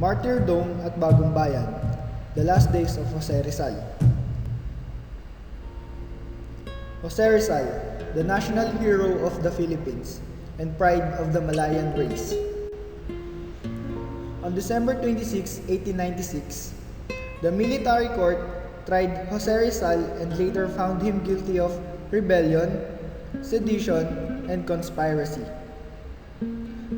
Martyrdom at Bagong Bayan, The Last Days of Jose Rizal. Jose Rizal, the national hero of the Philippines and pride of the Malayan race. On December 26, 1896, the military court tried Jose Rizal and later found him guilty of rebellion, sedition, and conspiracy.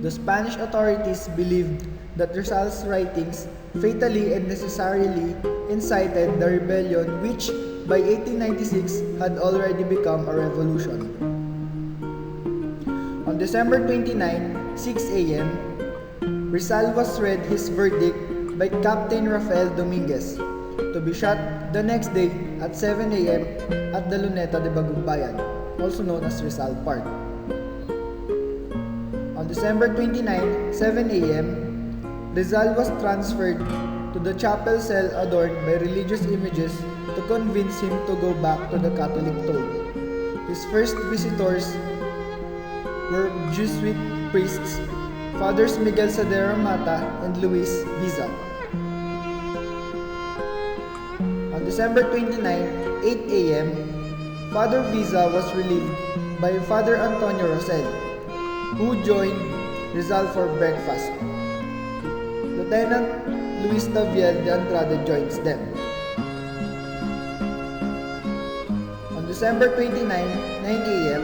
The Spanish authorities believed that Rizal's writings fatally and necessarily incited the rebellion, which by 1896 had already become a revolution. On December 29, 6 a.m., Rizal was read his verdict by Captain Rafael Dominguez to be shot the next day at 7 a.m. at the Luneta de Bagong Bayan, also known as Rizal Park. On December 29, 7 a.m., Rizal was transferred to the chapel cell adorned by religious images to convince him to go back to the Catholic fold. His first visitors were Jesuit priests, Fathers Miguel Sadera Mata and Luis Viza. On December 29, 8 a.m., Father Viza was relieved by Father Antonio Rosel, who joined Rizal for breakfast. Lieutenant Luis Taviel de Andrade joins them. On December 29, 9 a.m.,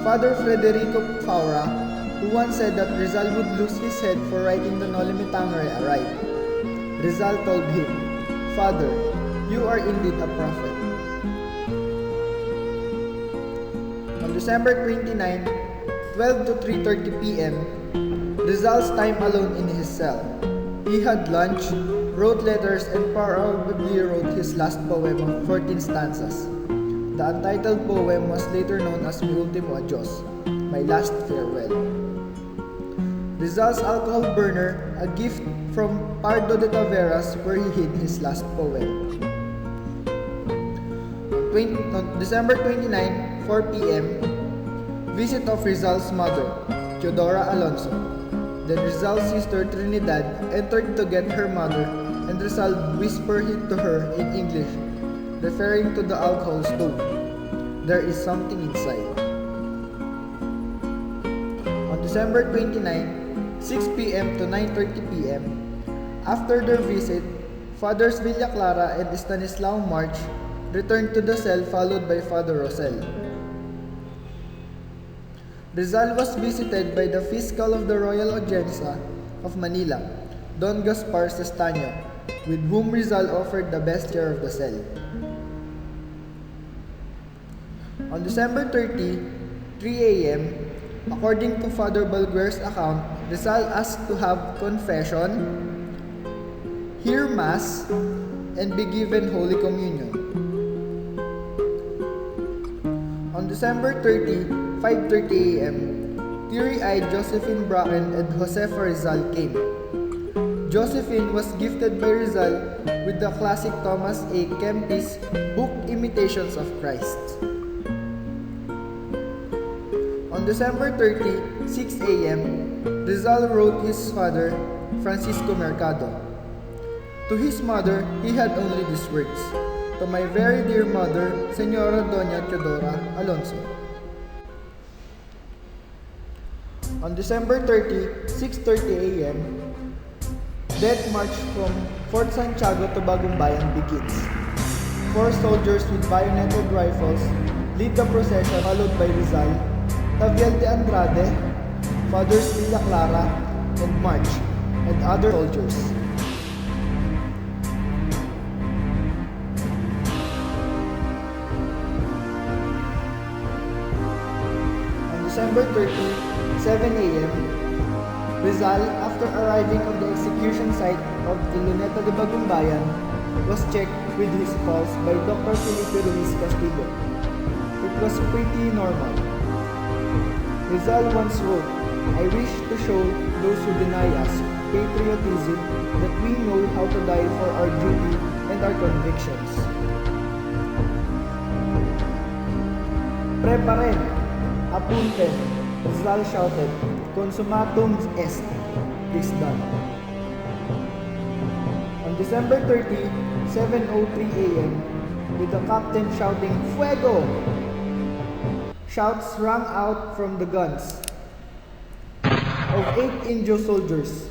Father Federico Faura, who once said that Rizal would lose his head for writing the Noli Me Tangere, arrived. Rizal told him, "Father, you are indeed a prophet." On December 29, 12 to 3:30 p.m., Rizal's time alone in his cell. He had lunch, wrote letters, and probably wrote his last poem of 14 stanzas. The untitled poem was later known as Mi Ultimo Adios, My Last Farewell. Rizal's alcohol burner, a gift from Pardo de Taveras, where he hid his last poem. On December 29, 4 p.m., visit of Rizal's mother, Teodora Alonso. Then Rizal's sister Trinidad entered to get her mother, and Rizal whispered it to her in English, referring to the alcohol stove. There is something inside. On December 29, 6 p.m. to 9:30 p.m., after their visit, Fathers Villa Clara and Stanislao March returned to the cell, followed by Father Rosel. Rizal was visited by the Fiscal of the Royal Audiencia of Manila, Don Gaspar Sestaño, with whom Rizal offered the best chair of the cell. On December 30, 3 a.m., according to Father Balguer's account, Rizal asked to have confession, hear Mass, and be given Holy Communion. On December 30, 5:30 a.m., teary-eyed Josephine Bracken and Josefa Rizal came. Josephine was gifted by Rizal with the classic Thomas A. Kempis book Imitations of Christ. On December 30, 6 a.m., Rizal wrote his father, Francisco Mercado. To his mother, he had only these words, "To my very dear mother, Señora Doña Teodora Alonso." On December 30, 6:30 a.m., Death March from Fort Santiago to Bagong Bayan begins. 4 soldiers with bayoneted rifles lead the procession, followed by Rizal, Taviel de Andrade, Fathers Villa Clara, and March, and other soldiers. On December 30, 7 a.m., Rizal, after arriving on the execution site of the Luneta de Bagong Bayan, was checked with his pulse by Dr. Felipe Ruiz Castillo. It was pretty normal. Rizal once wrote, "I wish to show those who deny us patriotism that we know how to die for our duty and our convictions." Preparen, apunten, Rizal shouted, "Consumatum est." This done. On December 30, 7:03 a.m., with the captain shouting "Fuego!", shouts rang out from the guns of 8 Indio soldiers.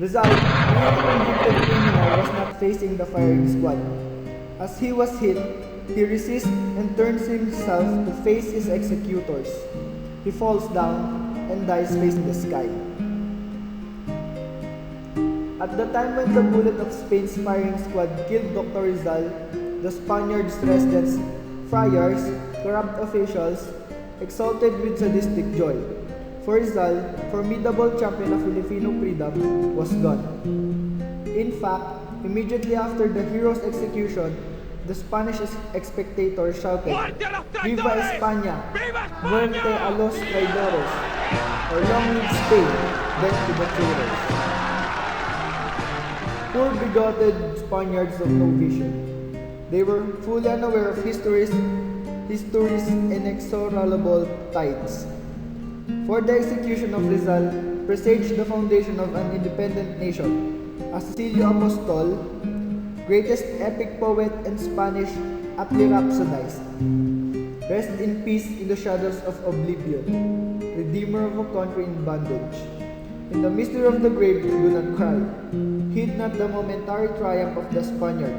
Rizal, being a convicted criminal, was not facing the firing squad. As he was hit, he resists and turns himself to face his executors. He falls down and dies facing the sky. At the time when the bullet of Spain's firing squad killed Dr. Rizal, the Spaniards' residents, friars, corrupt officials, exulted with sadistic joy. For Rizal, formidable champion of Filipino freedom, was gone. In fact, immediately after the hero's execution, the Spanish spectators shouted, "Viva España! Muerte a los traidores!" or "Long live Spain! Death to the traitors!" Poor bigoted Spaniards of no vision. They were fully unaware of history's inexorable tides. For the execution of Rizal presaged the foundation of an independent nation. As Cecilio Apostol, greatest epic poet in Spanish, aptly rhapsodized, "Rest in peace in the shadows of oblivion, redeemer of a country in bondage. In the mystery of the grave, do not cry. Heed not the momentary triumph of the Spaniard,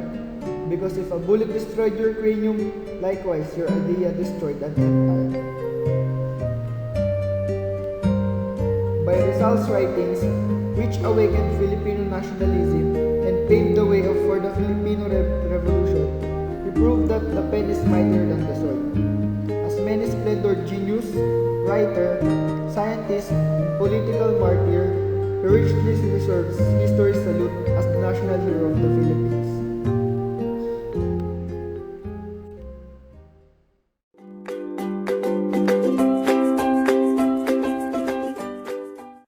because if a bullet destroyed your cranium, likewise your idea destroyed an empire." By Rizal's writings, which awakened Filipino nationalism and paved the way for the Filipino Revolution, he proved that the pen is mightier than the sword. As many splendored genius, writer, scientist, and political martyr, he richly deserves history's salute as the national hero of the Philippines.